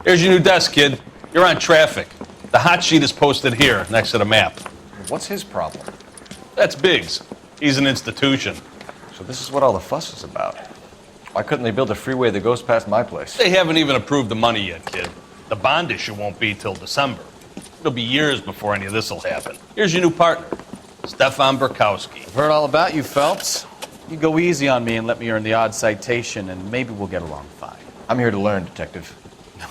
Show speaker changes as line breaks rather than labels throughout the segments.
Here's your new desk, kid. You're on traffic. The hot sheet is posted here, next to the map.
What's his problem?
That's Biggs. He's an institution.
So this is what all the fuss is about. Why couldn't they build a freeway that goes past my place?
They haven't even approved the money yet, kid. The bond issue won't be till December. It'll be years before any of this will happen. Here's your new partner, Stefan Burkowski.
I've heard all about you, Phelps. You go easy on me and let me earn the odd citation, and maybe we'll get along fine.
I'm here to learn, Detective.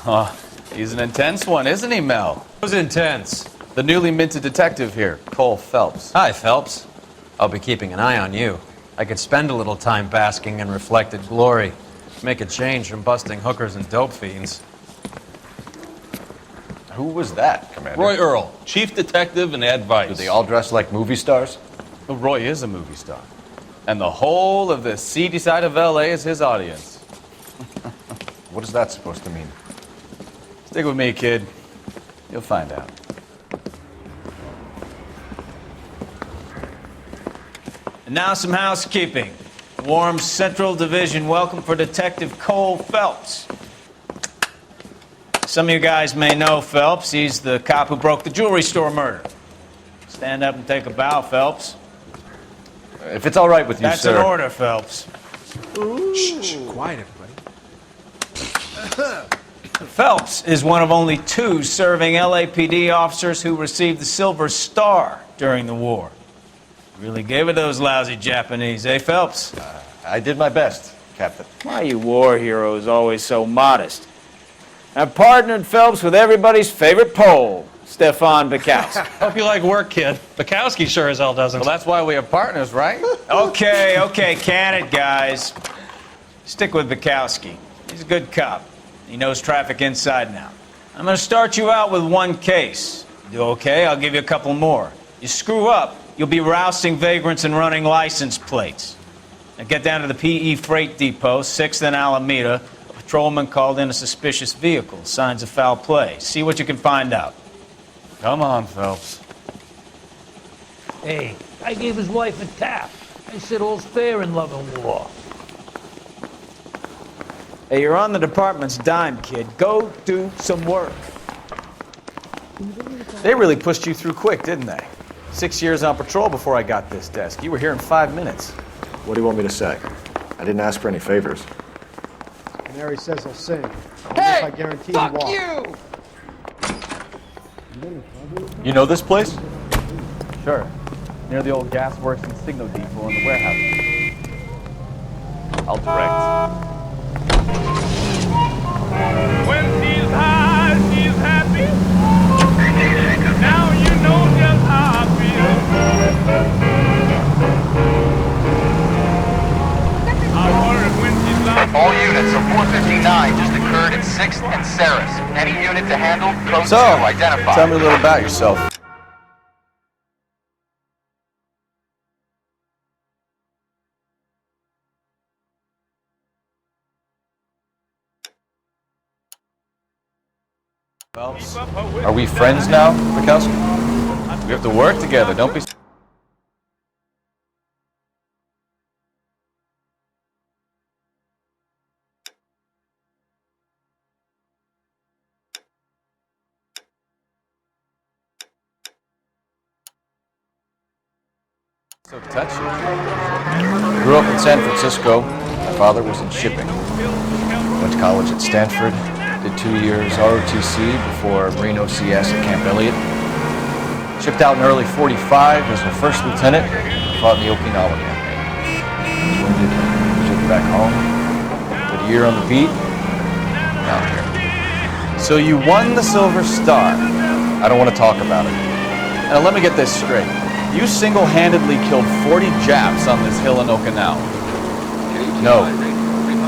Oh, he's an intense one, isn't he, Mel?
Who's intense?
The newly minted detective here, Cole Phelps.
Hi, Phelps. I'll be keeping an eye on you. I could spend a little time basking in reflected glory. Make a change from busting hookers and dope fiends.
Who was that, Commander?
Roy Earl, chief detective and advice.
Do they all dress like movie stars?
Well, Roy is a movie star. And the whole of the seedy side of L.A. is his audience.
What is that supposed to mean?
Stick with me, kid. You'll find out.
And now some housekeeping. Warm Central Division welcome for Detective Cole Phelps. Some of you guys may know Phelps. He's the cop who broke the jewelry store murder. Stand up and take a bow, Phelps.
If it's all right with you,
That's
sir.
an order, Phelps.
Shh, quiet, everybody.
Phelps is one of only 2 serving LAPD officers who received the Silver Star during the war. Really gave it those lousy Japanese, eh, Phelps?
I did my best, Captain.
Why are you war heroes always so modest? I've partnered Phelps with everybody's favorite Pole, Stefan Burkowski.
Hope you like work, kid. Bukowski sure as hell doesn't.
Well, that's why we have partners, right?
Okay, can it, guys. Stick with Bukowski. He's a good cop. He knows traffic inside and out. I'm going to start you out with 1 case. You do okay, I'll give you a couple more. You screw up, you'll be rousting vagrants and running license plates. Now get down to the PE Freight Depot, 6th and Alameda. A patrolman called in a suspicious vehicle. Signs of foul play. See what you can find out.
Come on, Phelps.
Hey, I gave his wife a tap. I said all's fair in love and war.
Hey, you're on the department's dime, kid. Go do some work.
They really pushed you through quick, didn't they? 6 years on patrol before I got this desk. You were here in 5 minutes.
What do you want me to say? I didn't ask for any favors.
Mary says he'll sing.
Hey,
I guarantee
fuck
he won't.
you!
You know this place?
Sure. Near the old gas works and signal depot in the warehouse. I'll direct.
When she's high, she's happy. Now you know just how I feel. I wondered when she's like.
All units, a 459 just occurred at 6th and Saris. Any unit to handle, code 2
So,
identified.
tell me a little about yourself. Phelps,
Are we friends now, Burkowski?
we have to work together. Don't be... So touchy.
Grew up in San Francisco. My father was in shipping. Went to college at Stanford. Did 2 years ROTC before Marine OCS at Camp Elliott. Shipped out in early '45 as a first lieutenant. Fought in the Okinawa campaign. Was wounded. Shipped back home. Did a year on the beat. Now I'm here.
So you won the Silver Star.
I don't want to talk about it.
Now let me get this straight. You single-handedly killed 40 Japs on this hill in Okinawa.
No.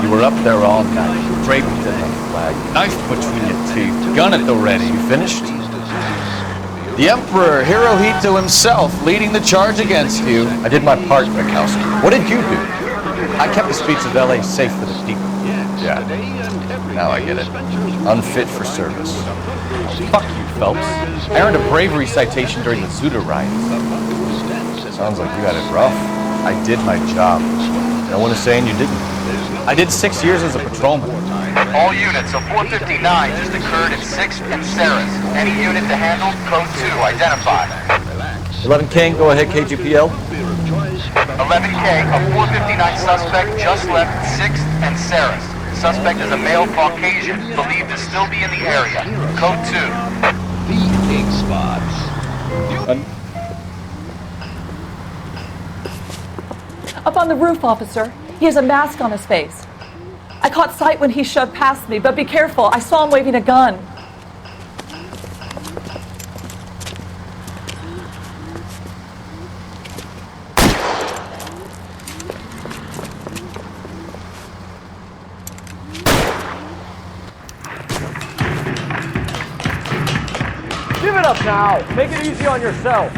You were up there all night, draped in the flag, knife between your teeth, gun at the ready.
You finished?
The Emperor Hirohito himself leading the charge against you.
I did my part, Burkowski. What did you do?
I kept the streets of LA safe for the people.
Yeah. Now I get it. Unfit for service.
Fuck you, Phelps. I earned a bravery citation during the Zuda riots.
Sounds like you got it rough.
I did my job.
No one is saying you didn't.
I did 6 years as a patrolman.
All units, a 459 just occurred at 6th and Saris. Any unit to handle, code 2, identified.
11 King, go ahead, KGPL.
11K, a 459 suspect just left 6th and Saris. Suspect is a male Caucasian, believed to still be in the area. Code 2.
Up on the roof, officer. He has a mask on his face. I caught sight when he shoved past me, but be careful. I saw him waving a gun.
Give it up now! Make it easy on yourself!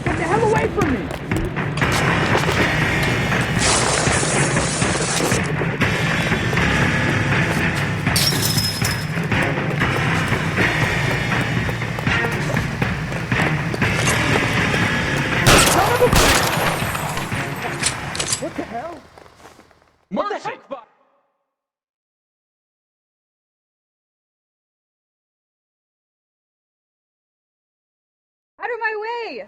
Get the hell away from me! What the hell? What the heck?
Out of my way!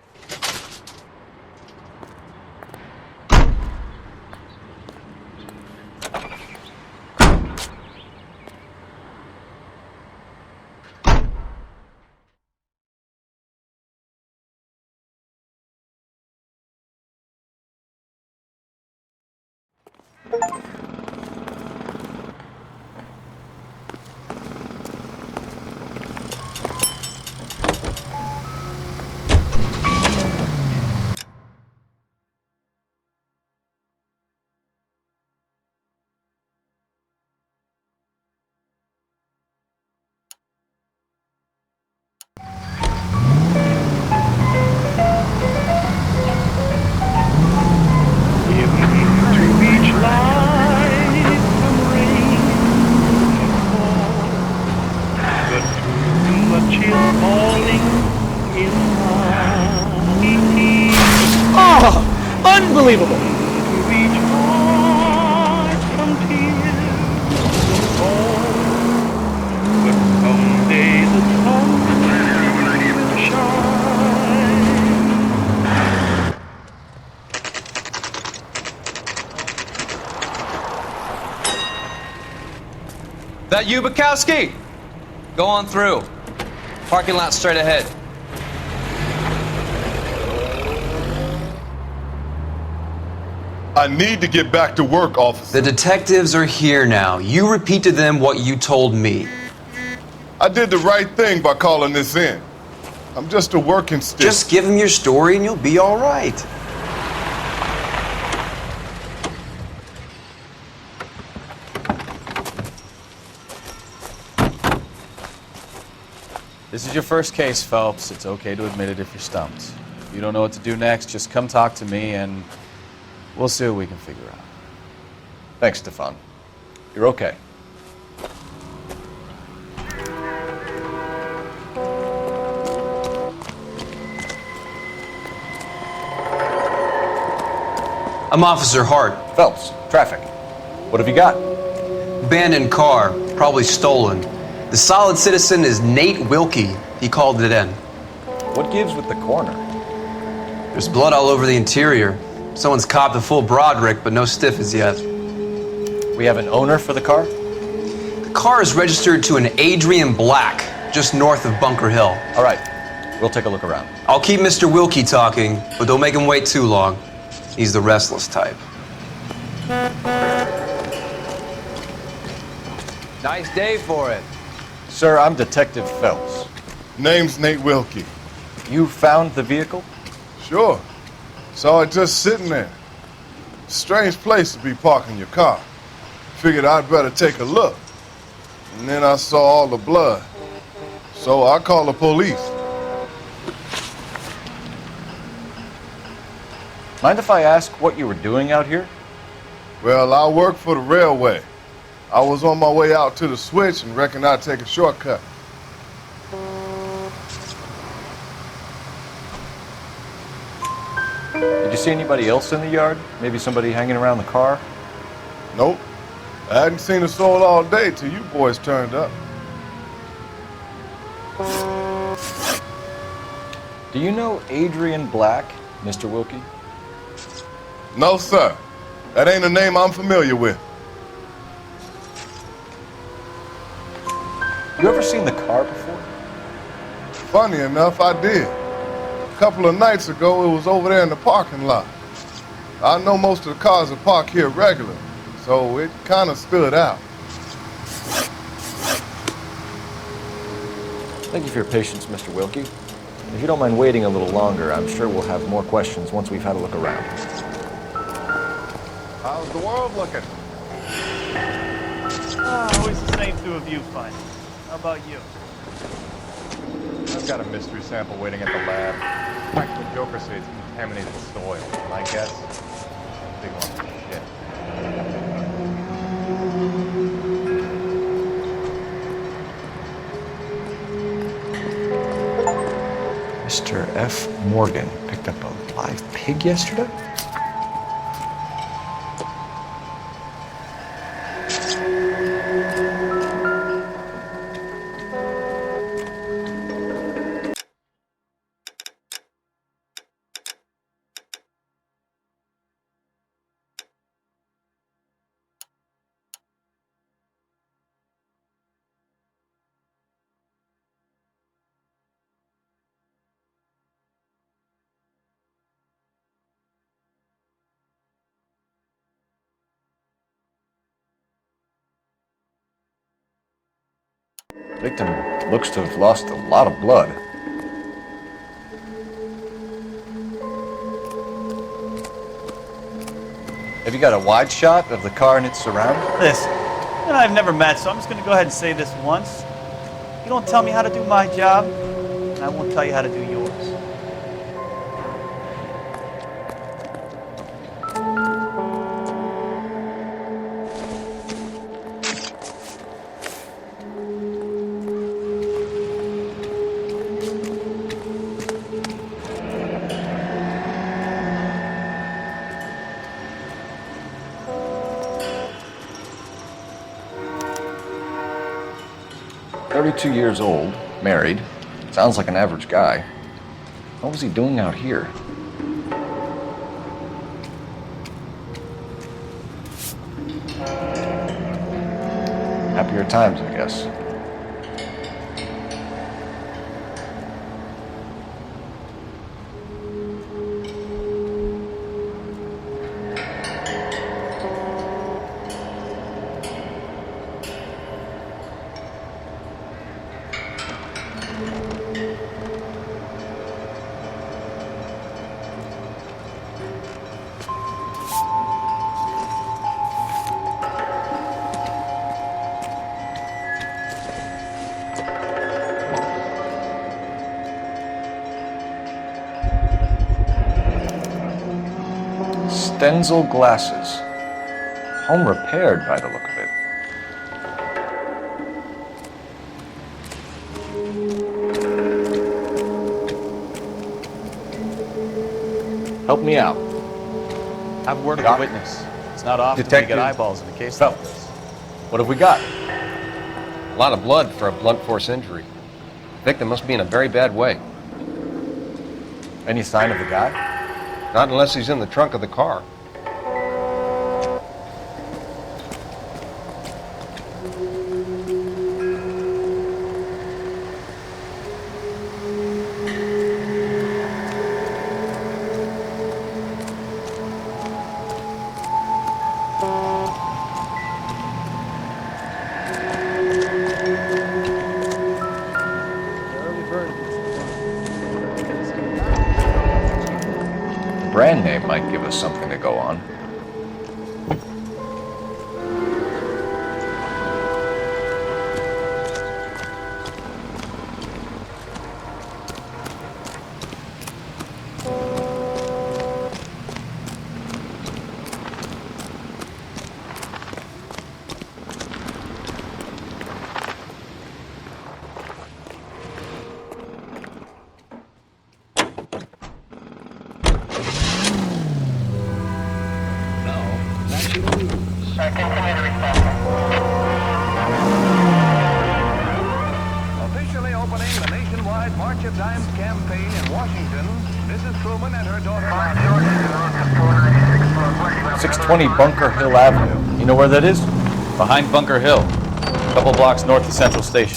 Oh, unbelievable!
That you, Bukowski? Go on through. Parking lot straight ahead.
I need to get back to work, officer.
The detectives are here now. You repeat to them what you told me.
I did the right thing by calling this in. I'm just a working stick.
Just give them your story and you'll be all right.
This is your first case, Phelps. It's okay to admit it if you're stumped. If you don't know what to do next, just come talk to me and we'll see what we can figure out. Thanks, Stefan. You're okay.
I'm Officer Hart.
Phelps, traffic. What have you got?
Abandoned car, probably stolen. The solid citizen is Nate Wilkie. He called it in.
What gives with the corner?
There's blood all over the interior. Someone's copped a full Broderick, but no stiff as yet.
We have an owner for the car?
The car is registered to an Adrian Black, just north of Bunker Hill.
All right, we'll take a look around.
I'll keep Mr. Wilkie talking, but don't make him wait too long. He's the restless type.
Nice day for it.
Sir, I'm Detective Phelps.
Name's Nate Wilkie.
You found the vehicle?
Sure. Saw it just sitting there. Strange place to be parking your car. Figured I'd better take a look. And then I saw all the blood. So I called the police.
Mind if I ask what you were doing out here?
Well, I work for the railway. I was on my way out to the switch and reckoned I'd take a shortcut.
Did you see anybody else in the yard? Maybe somebody hanging around the car?
Nope. I hadn't seen a soul all day till you boys turned up.
Do you know Adrian Black, Mr. Wilkie?
No, sir. That ain't a name I'm familiar with.
You ever seen the car before?
Funny enough, I did. A couple of nights ago, it was over there in the parking lot. I know most of the cars are parked here regular, so it kind of stood out.
Thank you for your patience, Mr. Wilkie. If you don't mind waiting a little longer, I'm sure we'll have more questions once we've had a look around.
How's the world looking?
Always the same through a viewfinder. How about you?
I've got a mystery sample waiting at the lab. Practical Joker say it's contaminated soil. My guess, big lump of shit.
Mr. F. Morgan picked up a live pig yesterday? Victim looks to have lost a lot of blood. Have you got a wide shot of the car and its surroundings?
Listen, you and I have never met, so I'm just going to go ahead and say this once. You don't tell me how to do my job, and I won't tell you how to do yours.
"32 years old, married. Sounds like an average guy. What was he doing out here?" Happier times, I guess. Stenzel glasses. Home repaired by the look of it. Help me out.
Have a word with
Doc?
a witness. It's not often we
Detective.
get eyeballs in a case like this.
What have we got?
A lot of blood for a blunt force injury. Victim must be in a very bad way.
Any sign of the guy?
Not unless he's in the trunk of the car.
Brand name might give us something to go on.
opening the nationwide March of Dimes campaign in Washington, Mrs. Truman and her daughter...
620 Bunker Hill Avenue. You know where that is?
Behind Bunker Hill, a couple blocks north of Central Station.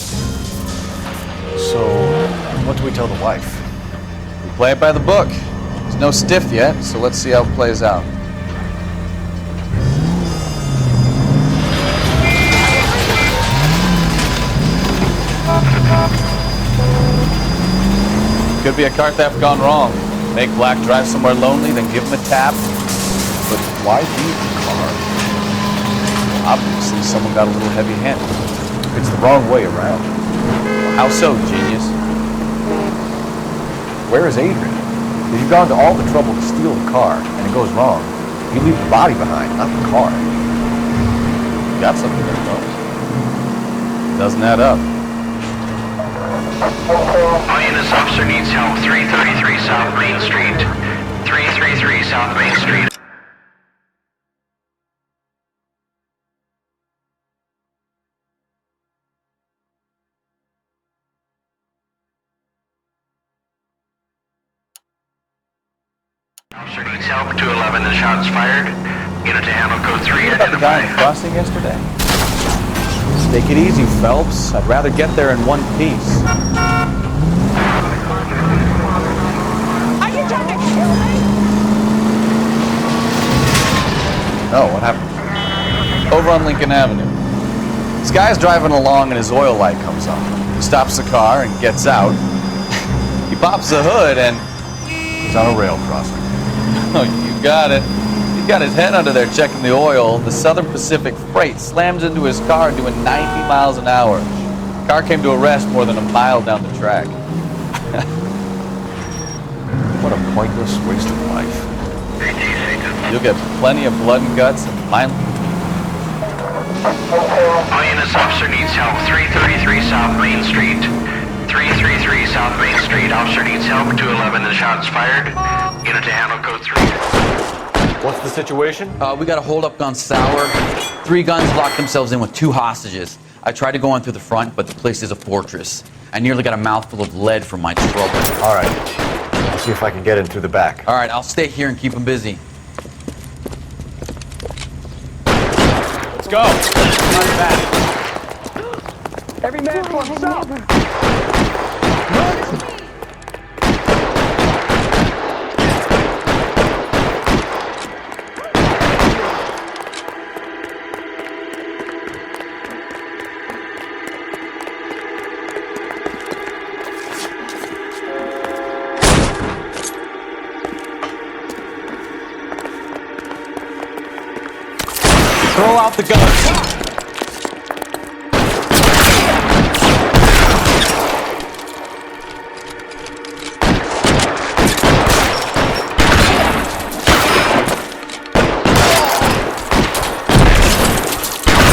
So, what do we tell the wife?
We play it by the book. There's no stiff yet, so let's see how it plays out. Could be a car theft gone wrong. Make Black drive somewhere lonely, then give him a tap.
But why leave the car?
Obviously, someone got a little heavy-handed.
It's the wrong way around.
How so, genius?
Where is Adrian? If you've gone to all the trouble to steal the car, and it goes wrong, you leave the body behind, not the car.
You got something there, though. Doesn't add up.
This officer needs help. 333 South Main Street. 333 South Main Street. Officer needs help. 211, the shots fired. Unit to handle code 3.
What about the guy in the crossing yesterday? Take it easy, Phelps. I'd rather get there in one piece.
Are you trying to kill me?
No, what happened? Over on Lincoln Avenue. This guy's driving along and his oil light comes on. He stops the car and gets out. He pops the hood and...
He's on a rail crossing.
Oh, you got it. He got his head under there checking the oil. The Southern Pacific Freight slams into his car doing 90 miles an hour. The car came to a rest more than a mile down the track.
What a pointless waste of life.
You'll get plenty of blood and guts and finally...
This officer needs help. 333 South Main Street. 333 South Main Street. Officer needs help. 211, the shots fired. Unit to handle code 3.
What's the situation?
We got a hold-up gone sour. 3 guns locked themselves in with 2 hostages. I tried to go in through the front, but the place is a fortress. I nearly got a mouthful of lead from my trouble.
All right. I'll see if I can get in through the back.
All right, I'll stay here and keep them busy.
Let's go. Run back.
Every man for himself.
Throw out the gun.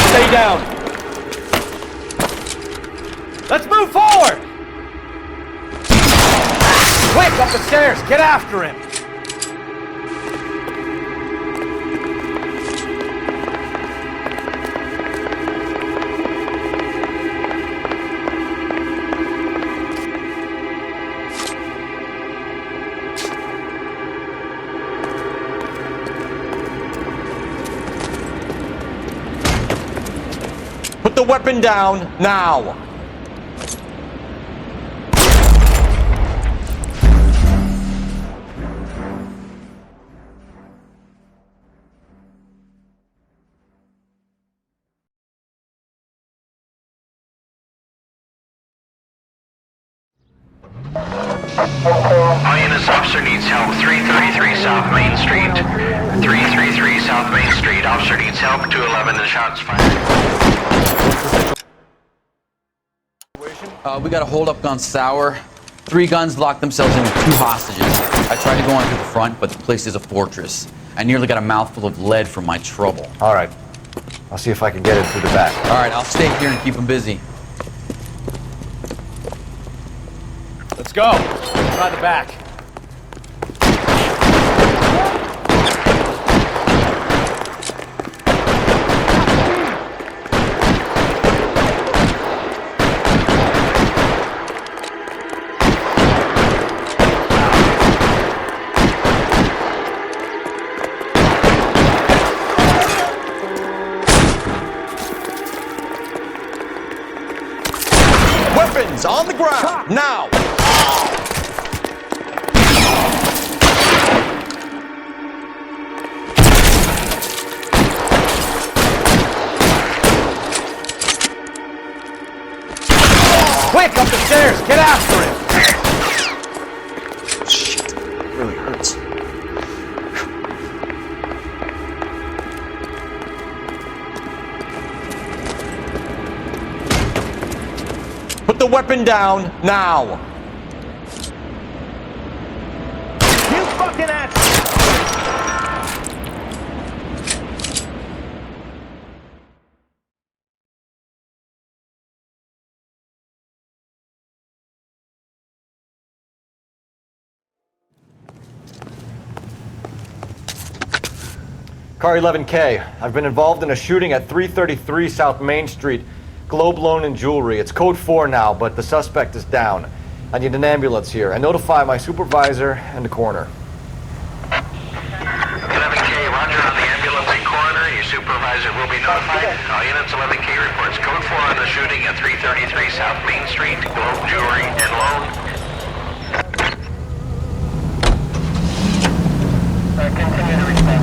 Stay down. Let's move forward. Quick, up the stairs. Get after him.
Put the weapon down, now!
This officer needs help. 333 South Main Street. 333 South Main Street. Officer needs help. 211, the shots fired.
We got a hold-up gone sour. 3 guns locked themselves in with 2 hostages. I tried to go in through the front, but the place is a fortress. I nearly got a mouthful of lead from my trouble.
All right. I'll see if I can get in through the back.
All right, I'll stay here and keep them busy.
Let's go. Try the back. hands on the ground, now!
Quick, up the stairs! Get after him!
Shit, it really hurts. Put the weapon down, now!
You fucking ass!
Car 11K, I've been involved in a shooting at 333 South Main Street. Globe Loan and Jewelry. It's code 4 now, but the suspect is down. I need an ambulance here. And notify my supervisor and the coroner.
11K, roger on the ambulance and coroner. Your supervisor will be notified. All units, 11K reports code 4 on the shooting at 333 South Main Street. Globe Jewelry and Loan. Continue to respond.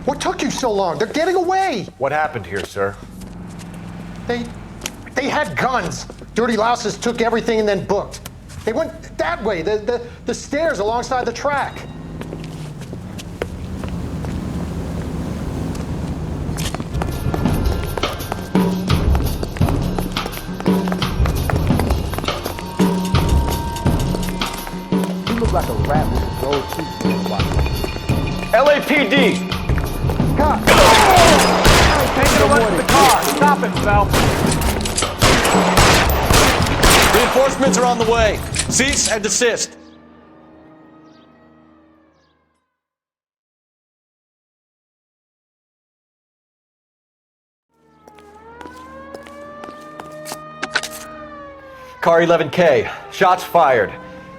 What took you so long? They're getting away.
What happened here, sir?
They had guns. Dirty louses took everything and then booked. They went that way, the stairs alongside the track. You look like a rat with a gold tooth for a while.
LAPD!
Cop!
Take the rest of the car! Stop it, Phelps!
Reinforcements are on the way. Cease and desist.
Car 11K, shots fired.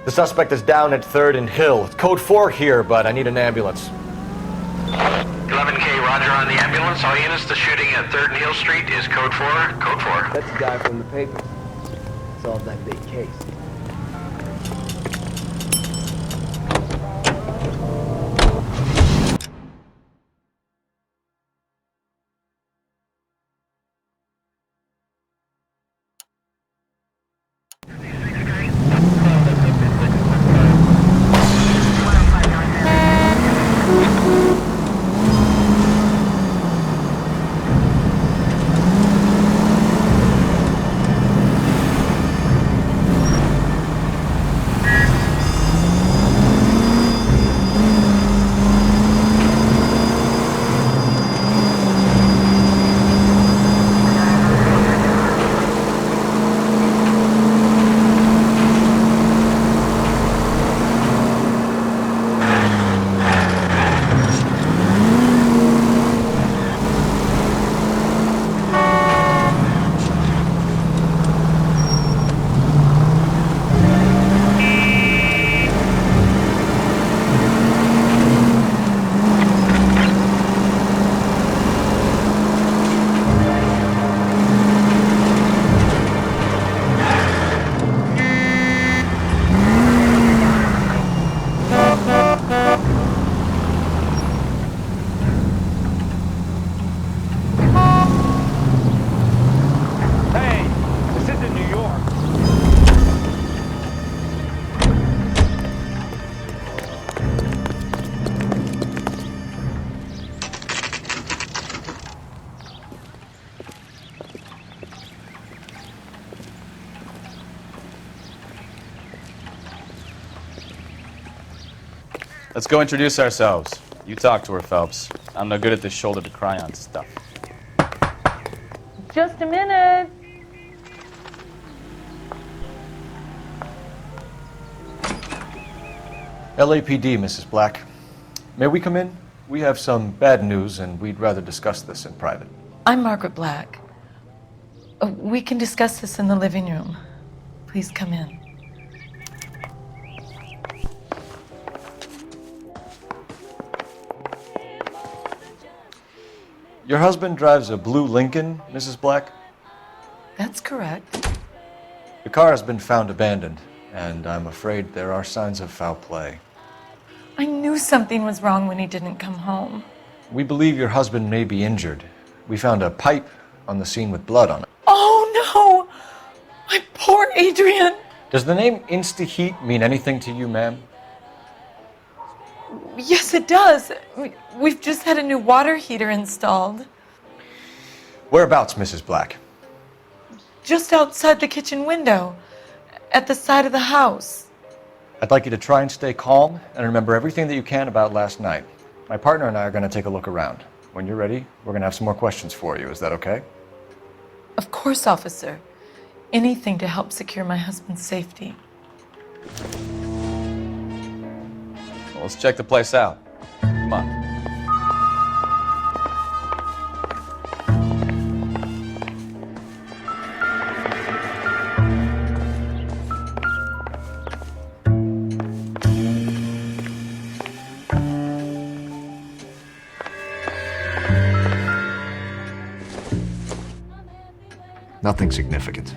The suspect is down at 3rd and Hill. It's code 4 here, but I need an ambulance.
11K, roger on the ambulance. All units, the shooting at 3rd and Hill Street is code 4. Code 4.
That's the guy from the paper. Solved that big case.
Let's go introduce ourselves. You talk to her, Phelps. I'm no good at this shoulder to cry on stuff.
Just a minute.
LAPD, Mrs. Black. May we come in? We have some bad news, and we'd rather discuss this in private.
I'm Margaret Black. We can discuss this in the living room. Please come in.
Your husband drives a blue Lincoln, Mrs. Black?
That's correct.
The car has been found abandoned, and I'm afraid there are signs of foul play.
I knew something was wrong when he didn't come home.
We believe your husband may be injured. We found a pipe on the scene with blood on it.
Oh no! My poor Adrian!
Does the name Insta-Heat mean anything to you, ma'am?
Yes, it does. We've just had a new water heater installed.
Whereabouts, Mrs. Black?
Just outside the kitchen window, at the side of the house.
I'd like you to try and stay calm and remember everything that you can about last night. My partner and I are going to take a look around. When you're ready, we're going to have some more questions for you. Is that okay?
Of course, officer. Anything to help secure my husband's safety.
Well, let's check the place out. Come on.
Nothing significant.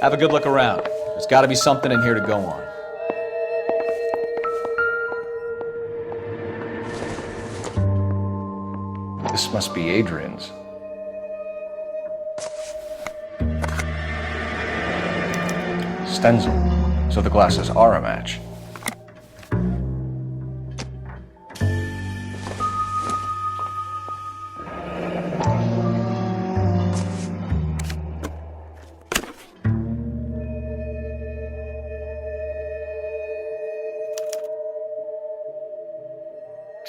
Have a good look around. There's got to be something in here to go on.
This must be Adrian's. Stencil. So the glasses are a match.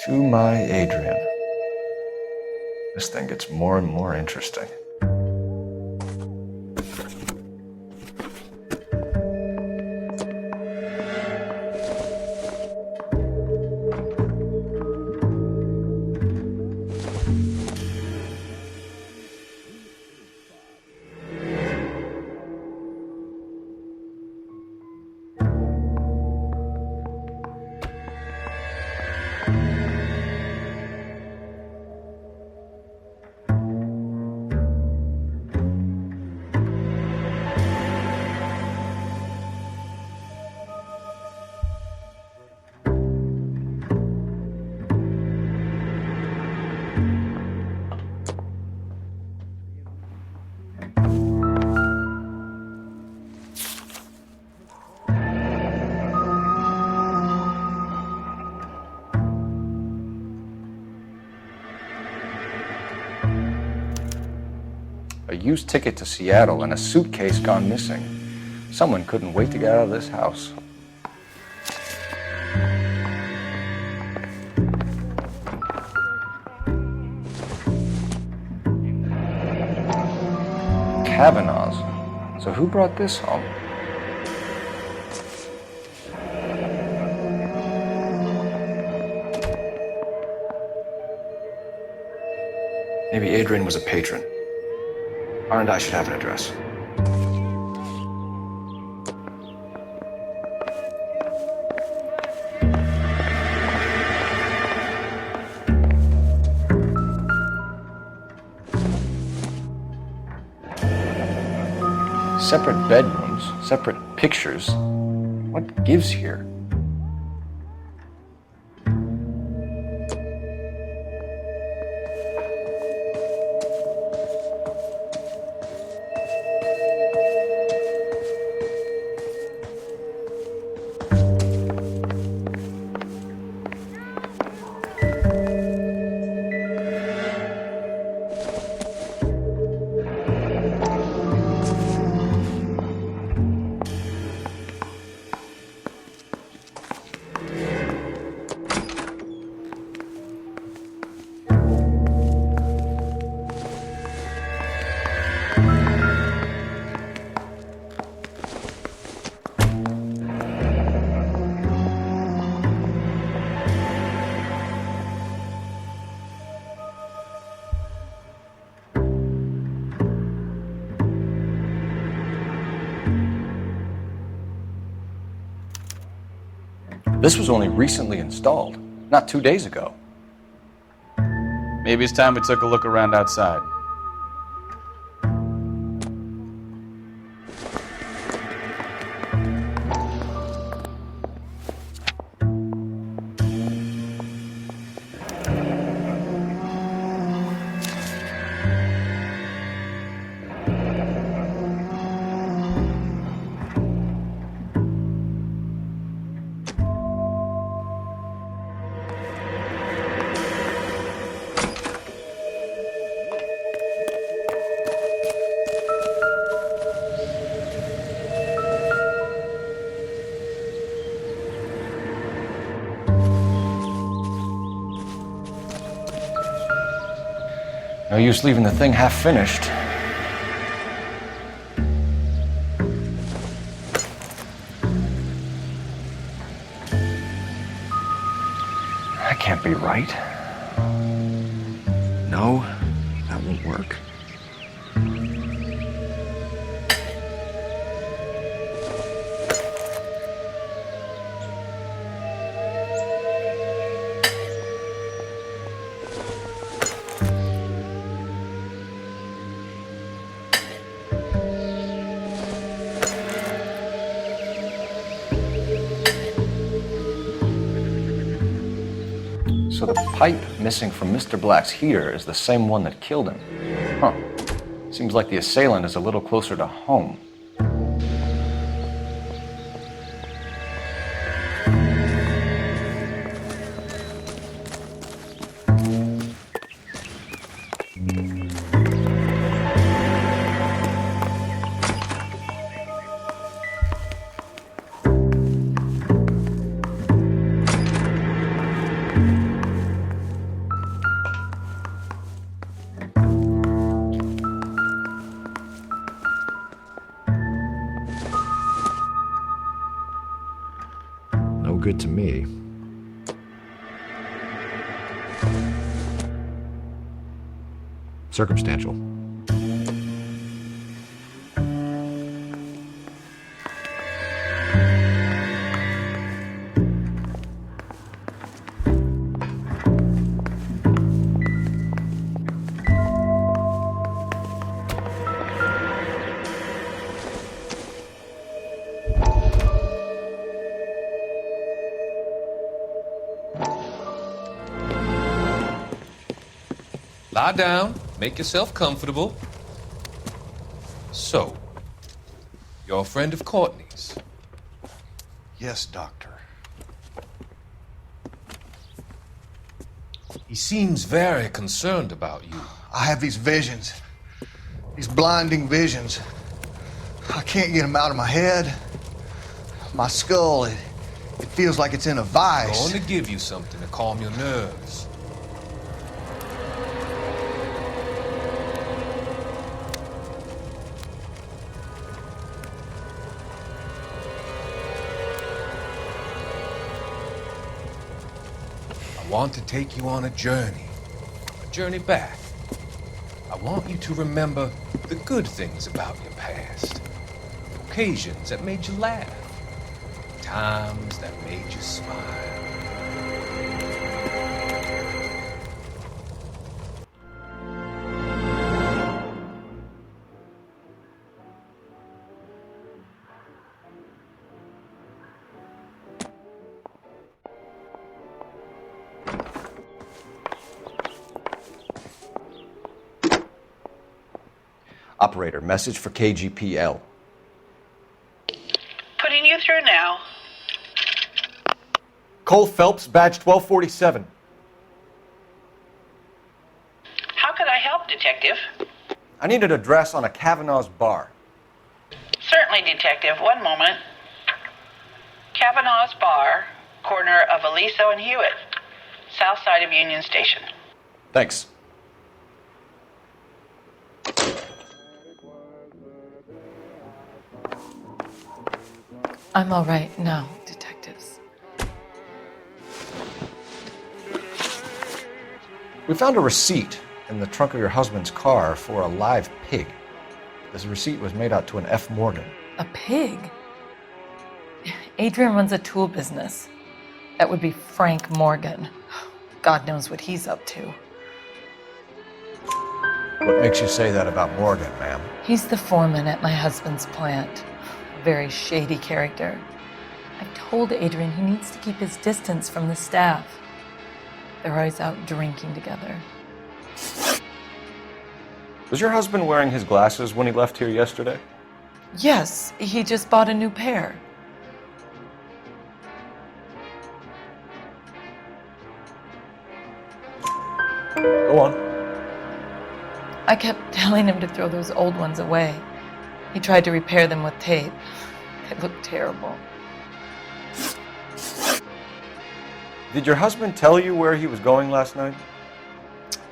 To my Adrian. This thing gets more and more interesting. A used ticket to Seattle and a suitcase gone missing. Someone couldn't wait to get out of this house. Kavanaugh's. So who brought this home? Maybe Adrian was a patron. R&I should have an address. Separate bedrooms, separate pictures. What gives here? This was only recently installed, not 2 days ago.
Maybe it's time we took a look around outside.
No use leaving the thing half finished. That can't be right.
No, that won't work.
So the pipe missing from Mr. Black's heater is the same one that killed him. Huh. Seems like the assailant is a little closer to home.
No good to me. Circumstantial.
Lie down, make yourself comfortable. So, you're a friend of Courtney's?
Yes, Doctor.
He seems very concerned about you.
I have these visions, these blinding visions. I can't get them out of my head. My skull, it feels like it's in a vice.
I'm going to give you something to calm your nerves. I want to take you on a journey back. I want you to remember the good things about your past, occasions that made you laugh, times that made you smile.
Operator, message for KGPL.
Putting you through now.
Cole Phelps, badge 1247.
How could I help, Detective?
I need an address on a Kavanaugh's bar.
Certainly, Detective. One moment. Kavanaugh's Bar, corner of Aliso and Hewitt, south side of Union Station.
Thanks.
I'm all right now, detectives.
We found a receipt in the trunk of your husband's car for a live pig. This receipt was made out to an F. Morgan.
A pig? Adrian runs a tool business. That would be Frank Morgan. God knows what he's up to.
What makes you say that about Morgan, ma'am?
He's the foreman at my husband's plant. A very shady character. I told Adrian he needs to keep his distance from the staff. They're always out drinking together.
Was your husband wearing his glasses when he left here yesterday?
Yes, he just bought a new pair.
Go on.
I kept telling him to throw those old ones away. He tried to repair them with tape. They looked terrible.
Did your husband tell you where he was going last night?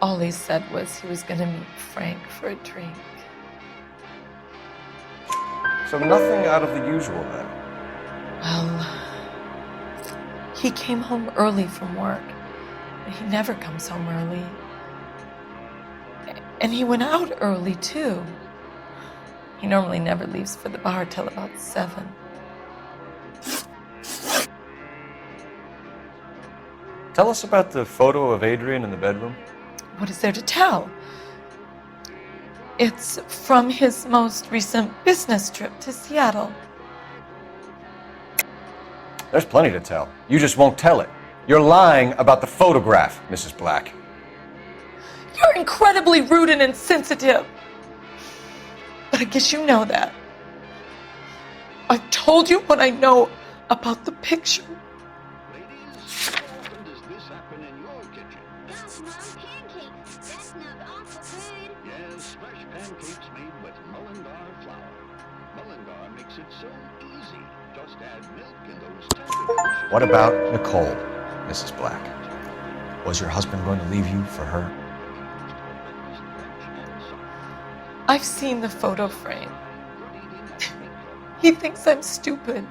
All he said was he was going to meet Frank for a drink.
So nothing out of the usual then?
Well, he came home early from work. He never comes home early. And he went out early, too. He normally never leaves for the bar till about 7.
Tell us about the photo of Adrian in the bedroom.
What is there to tell? It's from his most recent business trip to Seattle.
There's plenty to tell. You just won't tell it. You're lying about the photograph, Mrs. Black.
You're incredibly rude and insensitive. But I guess you know that. I've told you what I know about the picture.
What about Nicole, Mrs. Black? Was your husband going to leave you for her?
I've seen the photo frame. He thinks I'm stupid.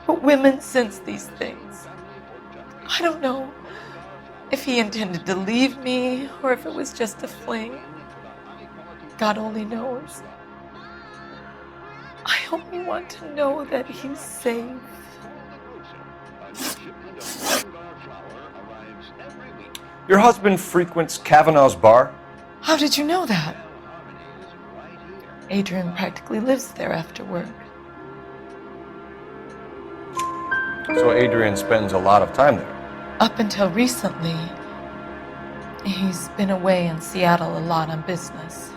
But women sense these things. I don't know if he intended to leave me or if it was just a fling. God only knows. I only want to know that he's safe.
Your husband frequents Kavanaugh's bar?
How did you know that? Adrian practically lives there after work.
So Adrian spends a lot of time there?
Up until recently, he's been away in Seattle a lot on business.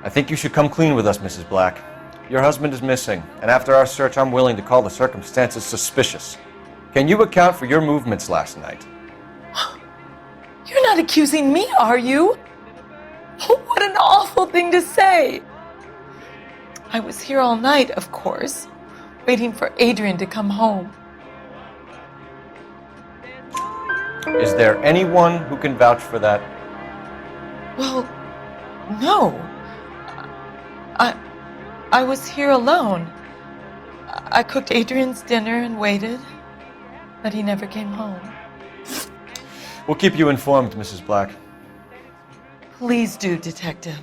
I think you should come clean with us, Mrs. Black. Your husband is missing, and after our search, I'm willing to call the circumstances suspicious. Can you account for your movements last night?
You're not accusing me, are you? What an awful thing to say. I was here all night, of course, waiting for Adrian to come home.
Is there anyone who can vouch for that?
Well, no. I was here alone. I cooked Adrian's dinner and waited, but he never came home.
We'll keep you informed, Mrs. Black.
Please do, Detective.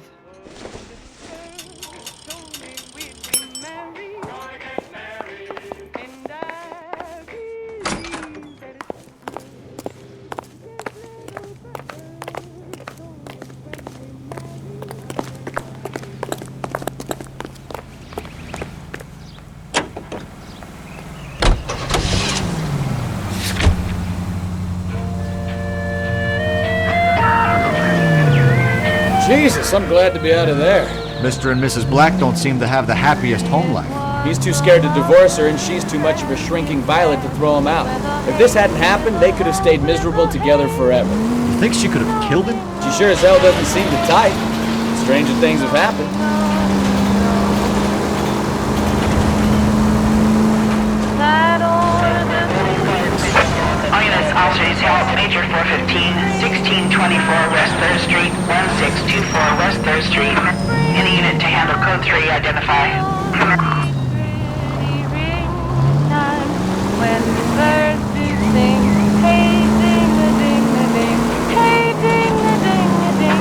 Jesus, I'm glad to be out of there.
Mr. and Mrs. Black don't seem to have the happiest home life.
He's too scared to divorce her, and she's too much of a shrinking violet to throw him out. If this hadn't happened, they could have stayed miserable together forever.
You think she could have killed him?
She sure as hell doesn't seem to type. Stranger things have happened.
Units, officers, help, Major 415, 1624 West 3rd Street, 1624 West 3rd Street. Any unit to handle code 3, identify.
When the birds do sing, hey ding-a-ding-a-ding, hey ding-a-ding-a-ding,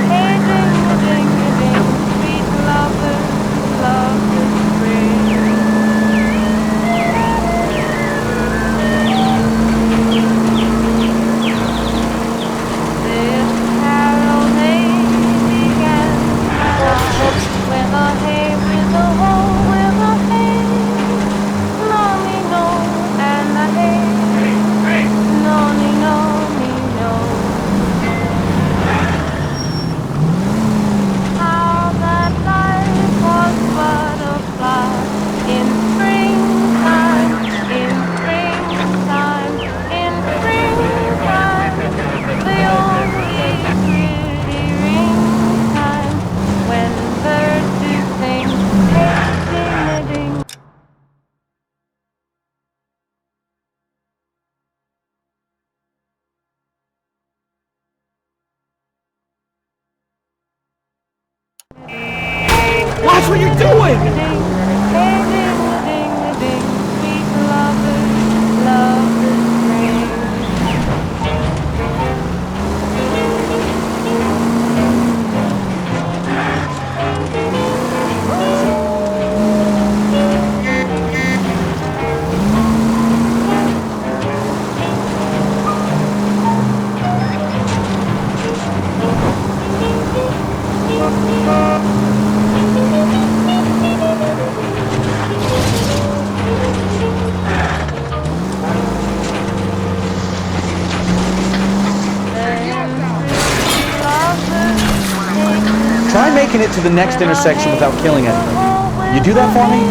hey ding-a-ding-a-ding, sweet lovers love the spring. are you doing?
Try making it to the next intersection without killing anyone. You do that for me?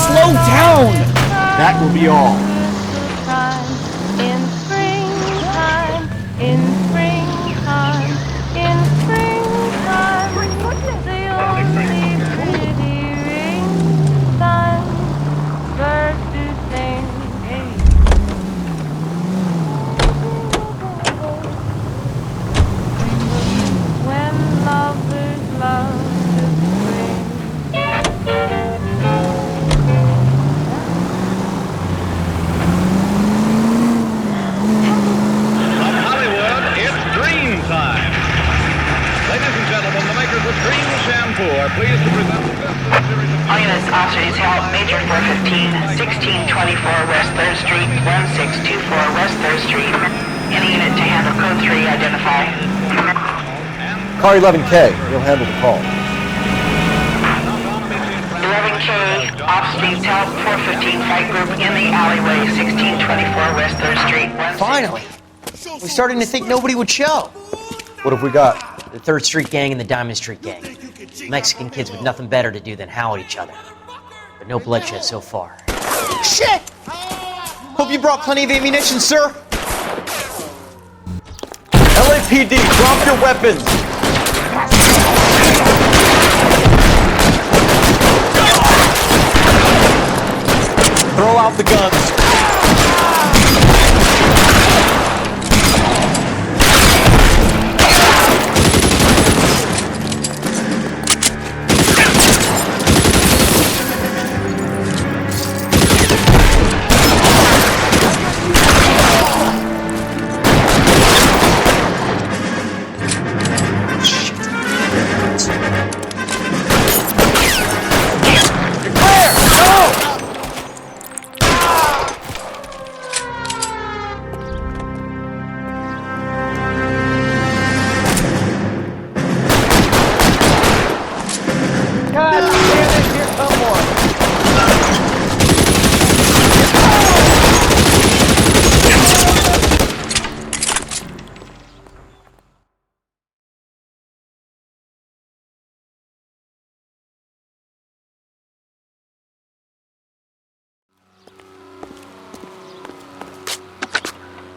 Slow down!
That will be all.
All units, officers help. Major 415, 1624 West 3rd Street, 1624 West 3rd Street. Any unit to handle code 3, identify.
Car 11K, you'll handle the call.
11K, officers help. 415 fight group in the alleyway, 1624 West 3rd Street.
Finally! We're starting to think nobody would show.
What have we got?
The 3rd Street Gang and the Diamond Street Gang. Mexican kids with nothing better to do than howl at each other. But no bloodshed so far. Shit! Hope you brought plenty of ammunition, sir.
LAPD, drop your weapons! Throw out the guns.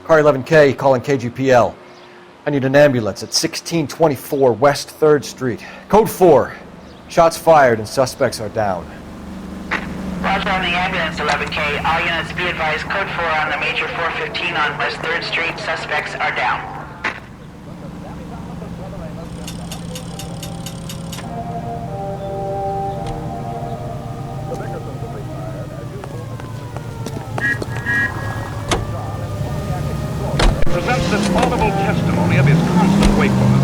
Car 11K, calling KGPL. I need an ambulance at 1624 West 3rd Street. Code 4. Shots fired and suspects are down.
Roger on the ambulance, 11K. All units be advised, code 4 on the major 415 on West 3rd Street. Suspects are down.
Presents this audible testimony of his constant wakefulness.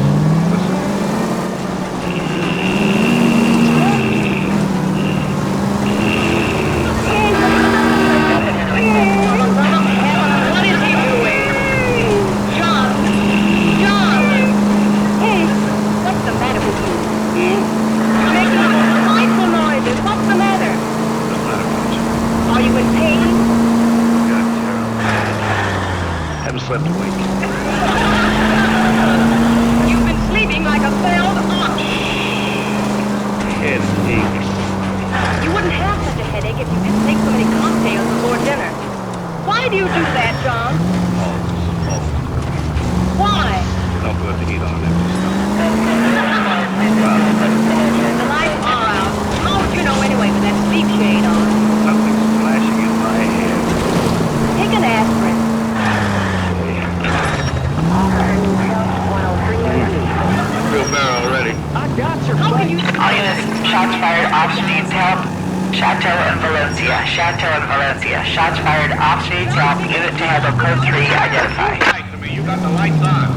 Slept awake.
You've been sleeping like a failed ox.
Headache.
You wouldn't have such a headache if you didn't take so many cocktails before dinner. Why do you do that, John? Why?
No good to eat on an empty
The lights are out. How would you know anyway with that sleep shade on?
Something's flashing in my head.
shots fired off street south. Unit to handle code 3 identify.
You got the lights on.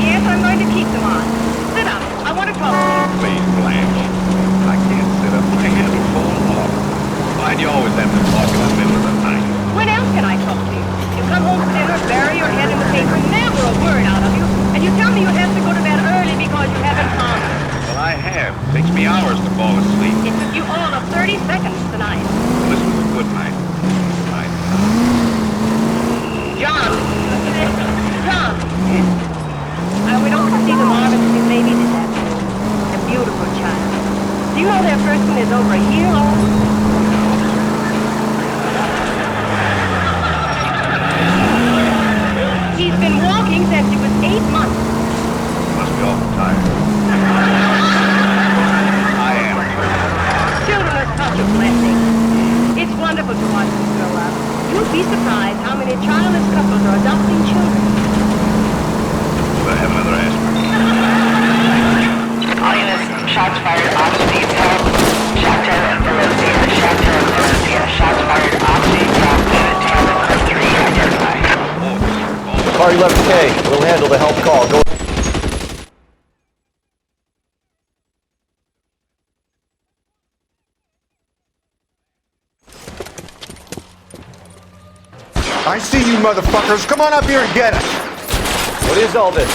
Yes, I'm going to keep them on. Sit up. I want to talk to you.
Please, Blanche. I can't sit up. My head will fall off. Why do you always have to talk in the middle of the night?
When else can I talk to you? You come home from dinner, bury your head in the paper, never a word out of you, and you tell me you have to go to bed early because you haven't promised.
Well, I have. It takes me hours to fall asleep.
It took you all of 30 seconds tonight.
This was a good night.
John! John! We don't see the Marvin since maybe did that. A beautiful child. Do you know their first one is over a year old? He's been walking since he was 8 months.
Must be awful tired. I am.
Children are such a blessing. It's wonderful to watch them grow up. You'd be surprised how many childless couples are adopting children.
Do I have another aspirin?
All units, shots fired off street south. Chateau and Valencia. Chateau and Valencia. Shots fired off street south. Unit to handle code 3 identify.
Car 11K, we'll handle the help call. Go.
I see you motherfuckers. Come on up here and get us.
What is all this?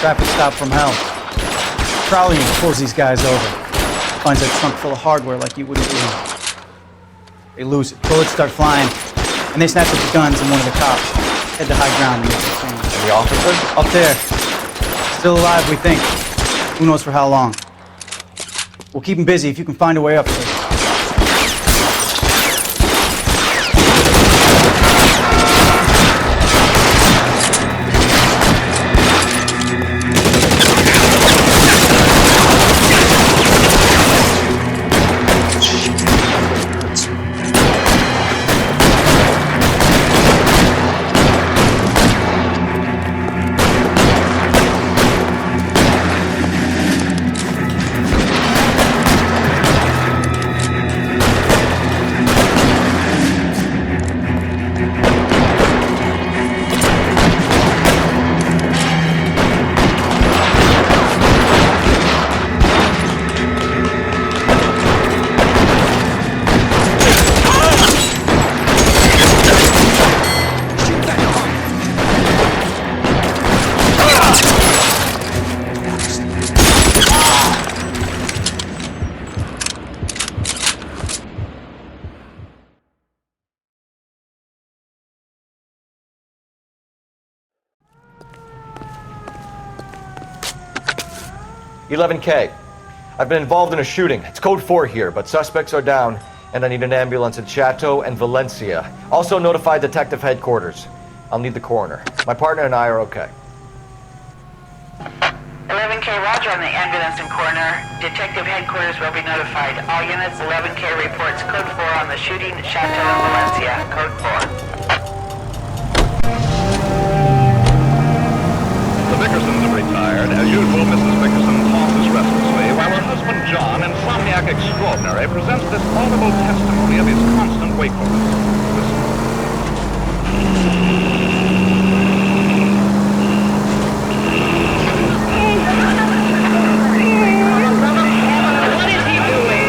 Traffic stop from hell. Trolley pulls these guys over. Finds a trunk full of hardware like you wouldn't believe. They lose it. Bullets start flying. And they snatch up the guns and one of the cops. Head to high ground and make the scene.
And the officer?
Up there. Still alive, we think. Who knows for how long. We'll keep him busy if you can find a way up there.
"11K. I've been involved in a shooting. It's code 4 here, but suspects are down, and I need an ambulance in Chateau and Valencia. Also notify Detective Headquarters. I'll need the coroner. My partner and I are okay."
11K, roger on the ambulance and coroner. Detective Headquarters will be notified. All units, 11K reports code 4 on the shooting, Chateau and Valencia. Code 4.
The Vickersons have retired. As usual, Mrs. Vickerson tosses restlessly, while her husband John, insomniac extraordinary, presents this audible testimony of his constant wakefulness. Listen.
What is he doing?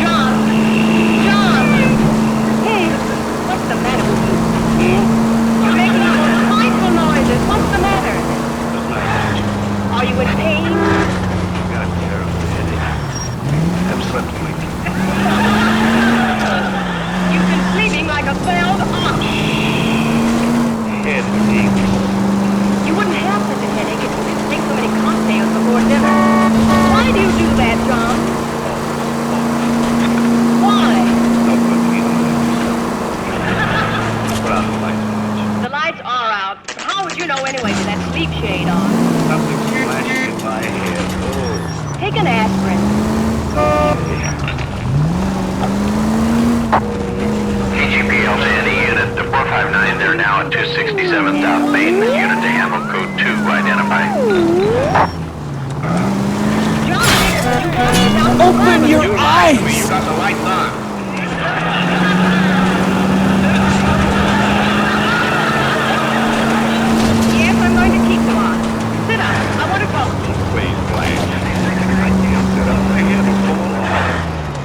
John! John! What's the matter with you? You're making the most frightful noises. What's the matter? Are you in pain?
Got a terrible headache. I've slept lately.
You've been sleeping like a failed ox.
me. You got the lights on.
Yes, I'm going to keep them on. Sit down. I want to talk to you.
Please, Blanche. I can't sit up. I hear the phone.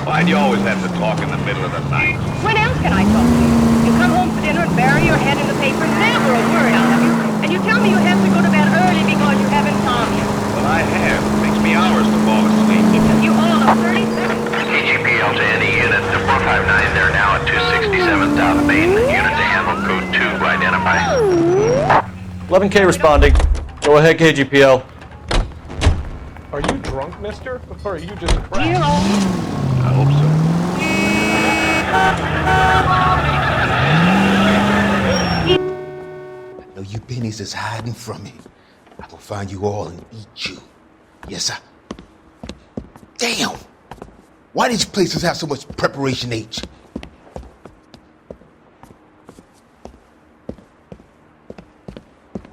Why do you always have to talk in the middle of the night?
When else can I talk to you? You come home for dinner and bury your head in the paper, never a word out of you. And you tell me you have to go to bed early because you have insomnia.
Well, I have. It takes me hours to fall asleep.
It took you all of 30 seconds.
KGPL to any unit to 459. They're now at 267 South Main. Unit to handle code 2 identify.
11K responding. Go ahead, KGPL.
Are you drunk, mister? Or are you just cracked?
I hope so.
I know you pennies is hiding from me. I will find you all and eat you. Yes, sir. Damn! Why these places have so much preparation H?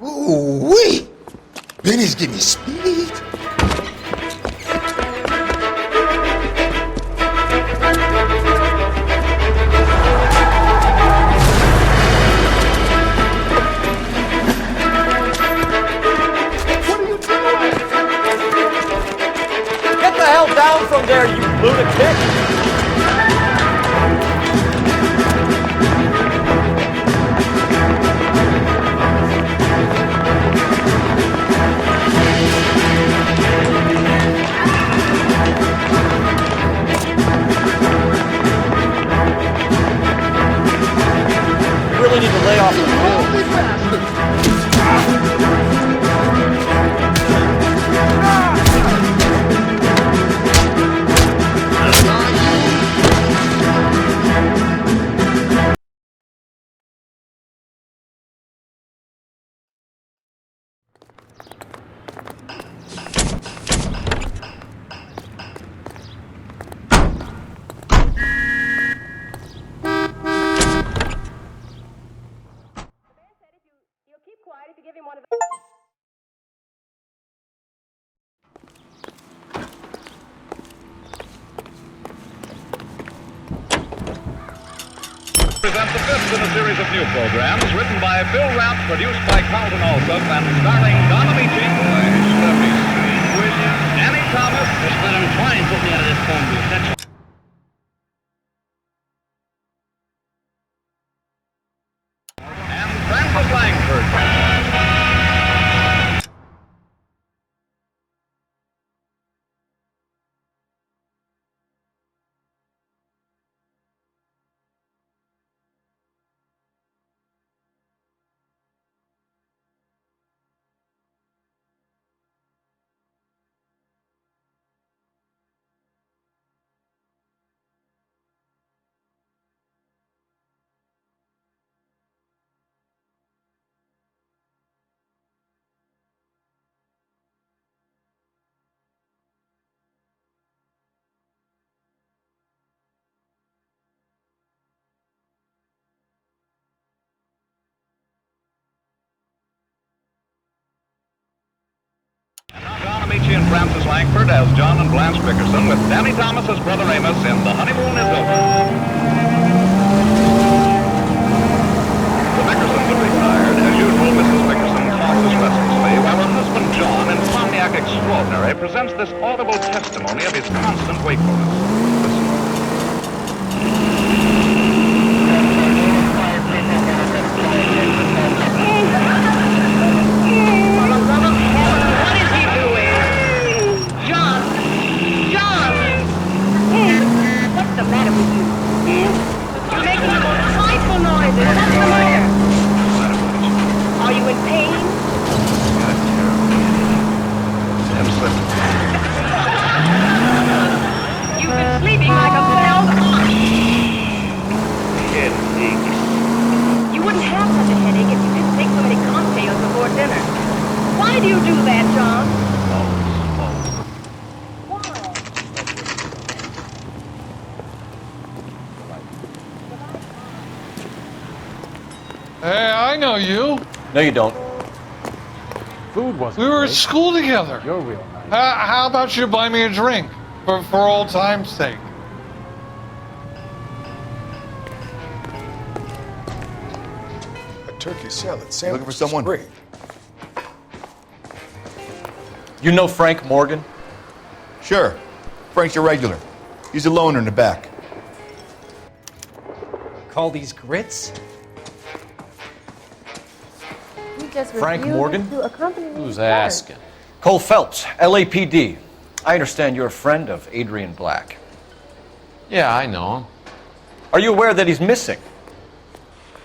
Ooh-wee! Pennies give me speed.
Down from there, you lunatic! You really need to lay off the pills.
Present the fifth in a series of new programs written by Bill Rapp, produced by Carlton Alsop, and starring Donna Meaching, Annie Thomas.
Just let him try and put me out of this phone booth. That's all.
And Francis Langford. Donna Meaching and Francis Langford as John and Blanche Bickerson, with Danny Thomas as Brother Amos in The Honeymoon is Over. The Bickersons are retired. As usual, Mrs. Bickerson tosses restlessly, while her husband John, insomniac extraordinary, presents this audible testimony of his constant wakefulness.
What's the matter with you? You're making the most frightful noises. What's the matter? Are you in pain?
I'm slipping.
You've been sleeping like a wild ox.
Headache.
You wouldn't have such a headache if you didn't take so many cocktails before dinner. Why do you do that, John?
Hey, I know you.
No, you don't.
Food wasn't
We were at
great.
school together.
You're real nice.
How about you buy me a drink for old time's sake?
turkey salad.
You looking for someone?
Great.
You know Frank Morgan?
Sure. Frank's your regular. He's a loner in the back.
Call these grits?
You just
Frank
refused
Morgan?
to accompany me
Who's
to
asking? Cole Phelps, LAPD. I understand you're a friend of Adrian Black.
Yeah, I know him.
Are you aware that he's missing?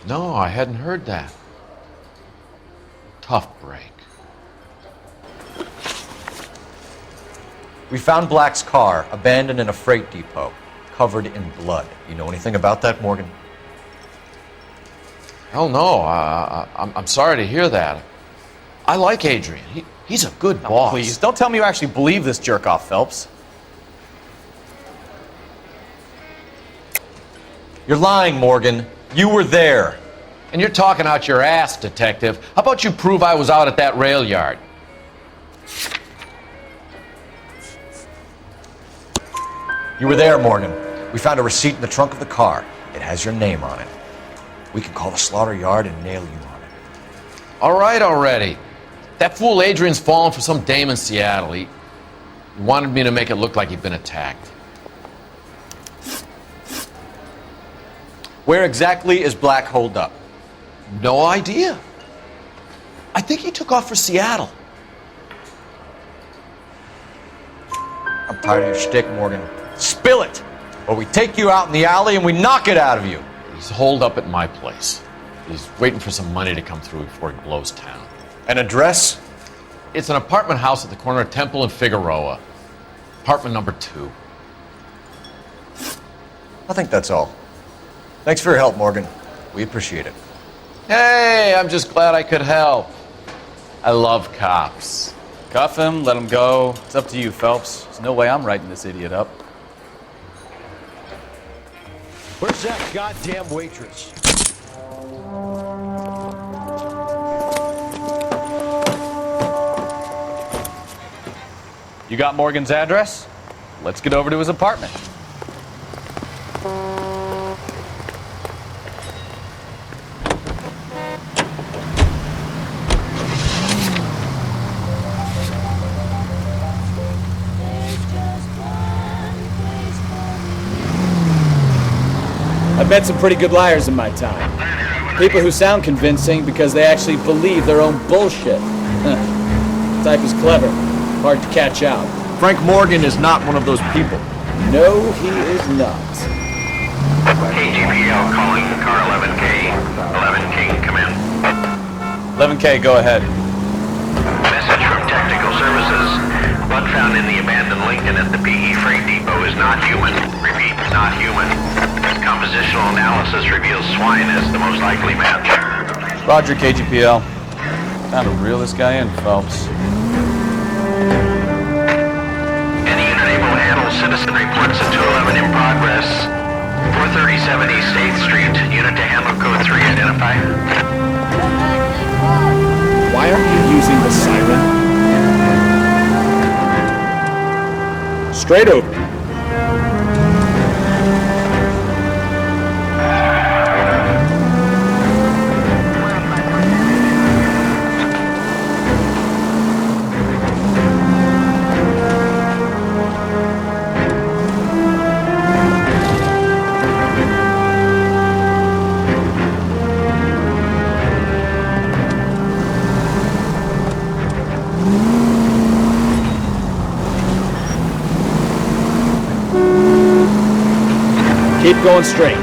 No, I hadn't heard that. Tough break.
We found Black's car abandoned in a freight depot, covered in blood. You know anything about that, Morgan?
Hell no. I'm sorry to hear that. I like Adrian. He's a good boss.
Please, don't tell me you actually believe this jerk-off, Phelps. You're lying, Morgan. You were there.
And you're talking out your ass, detective. How about you prove I was out at that rail yard?
You were there, Morgan. We found a receipt in the trunk of the car. It has your name on it. We can call the slaughter yard and nail you on it.
All right already. That fool Adrian's fallen for some dame in Seattle. He wanted me to make it look like he'd been attacked.
Where exactly is Black holed up?
No idea. I think he took off for Seattle.
I'm tired of your shtick, Morgan. Spill it, or we take you out in the alley and we knock it out of you.
He's holed up at my place. He's waiting for some money to come through before he blows town.
An address?
It's an apartment house at the corner of Temple and Figueroa. Apartment number 2.
I think that's all. Thanks for your help, Morgan. We appreciate it.
Hey, I'm just glad I could help. I love cops.
Cuff him, let him go. It's up to you, Phelps. There's no way I'm writing this idiot up.
Where's that goddamn waitress?
You got Morgan's address? Let's get over to his apartment.
I've met some pretty good liars in my time. People who sound convincing because they actually believe their own bullshit. The type is clever, hard to catch out.
Frank Morgan is not one of those people.
No, he is not.
KGPL calling car 11K. 11K, come in.
11K, go ahead.
Message from Technical Services. Blood found in the abandoned Lincoln at the PE Freight Depot is not human. Repeat, not human. Compositional analysis reveals swine as the most likely match.
Roger, KGPL. Time to reel this guy in, Phelps.
Any unit able to handle citizen reports at 211 in progress. 437 East 8th Street. Unit to handle code 3 identify.
Why aren't you using the siren? Straight over. Keep going straight.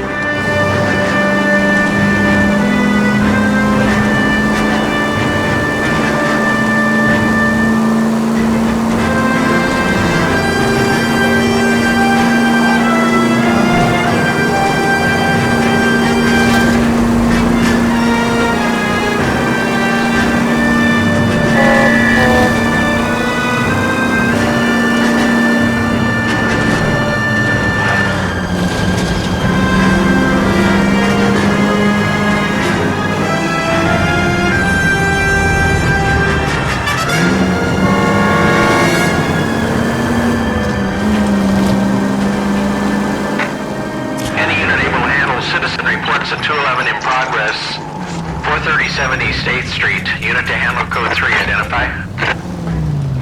270 State Street. Unit to handle code 3, identify.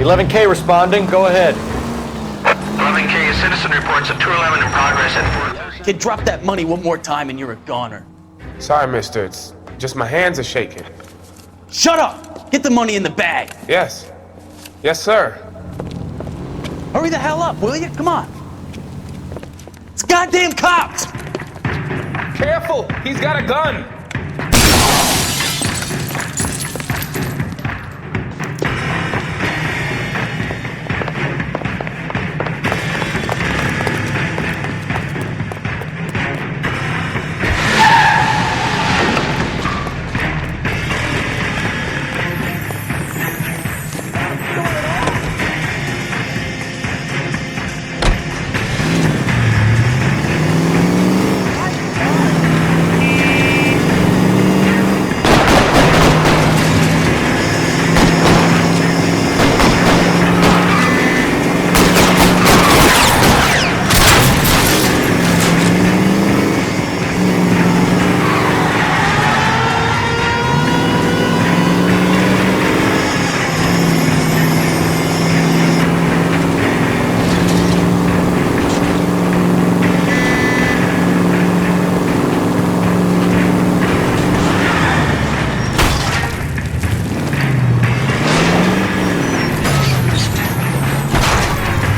11K responding, go ahead.
11K, citizen reports a 211 in progress at 4.
Kid, drop that money one more time and you're a goner.
Sorry, mister. It's just my hands are shaking.
Shut up! Get the money in the bag.
Yes. Yes, sir.
Hurry the hell up, will you? Come on. It's goddamn cops!
Careful! He's got a gun!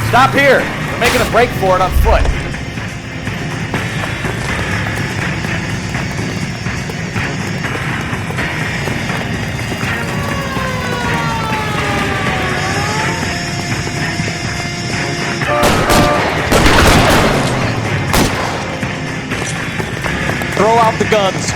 Stop here! We're making a break for it on foot.
Throw out the guns.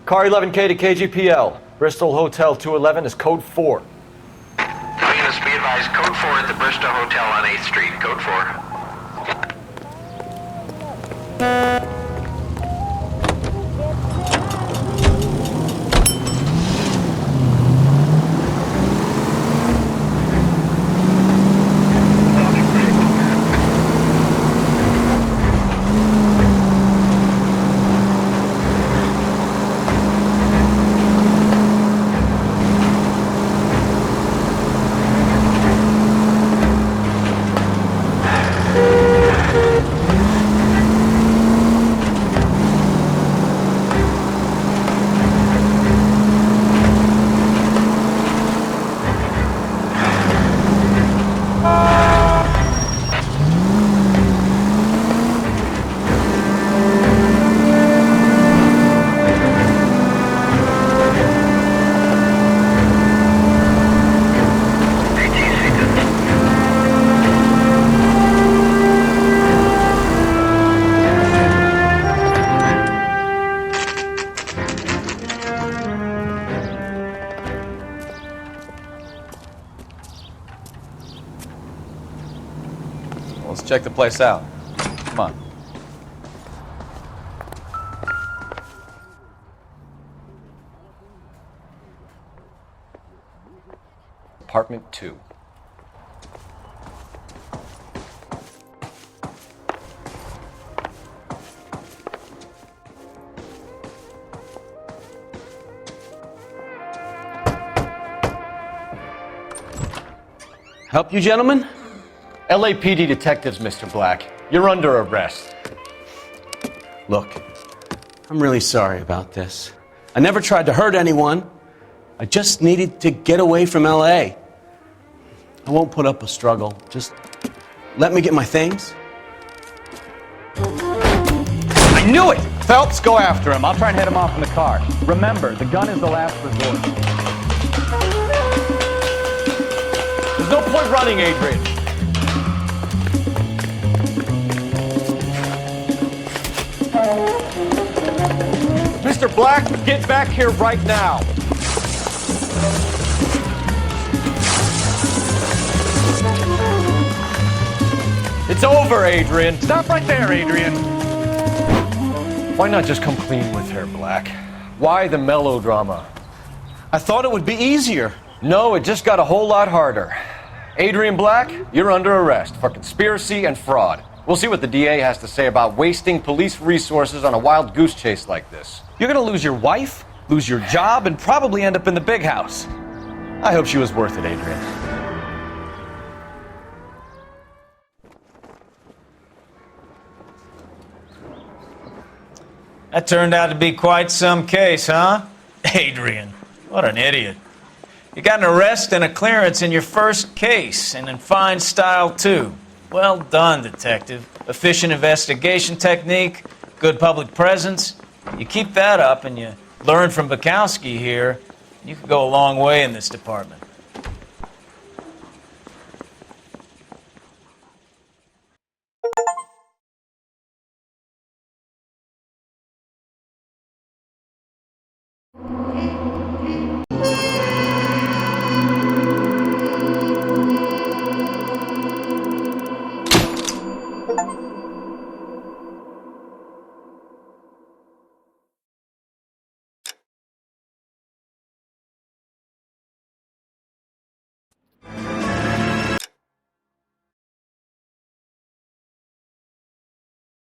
Car 11K to KGPL. Bristol Hotel 211 is code 4.
Venus, be advised, code 4 at the Bristol Hotel on 8th Street, code 4.
Let's check the place out. Come on. Apartment 2.
Help you, gentlemen?
LAPD detectives, Mr. Black. You're under arrest.
Look, I'm really sorry about this. I never tried to hurt anyone. I just needed to get away from LA. I won't put up a struggle. Just let me get my things.
I knew it! Phelps, go after him. I'll try and head him off in the car. Remember, the gun is the last resort. There's no point running, Adrian. Mr. Black, get back here right now. It's over, Adrian.
Stop right there, Adrian.
Why not just come clean with her, Black? Why the melodrama?
I thought it would be easier.
No, it just got a whole lot harder. Adrian Black, you're under arrest for conspiracy and fraud. We'll see what the DA has to say about wasting police resources on a wild goose chase like this. You're gonna lose your wife, lose your job, and probably end up in the big house. I hope she was worth it, Adrian.
That turned out to be quite some case, huh? Adrian, what an idiot. You got an arrest and a clearance in your first case, and in fine style, too. Well done, detective. Efficient investigation technique, good public presence. You keep that up and you learn from Bukowski here, you could go a long way in this department.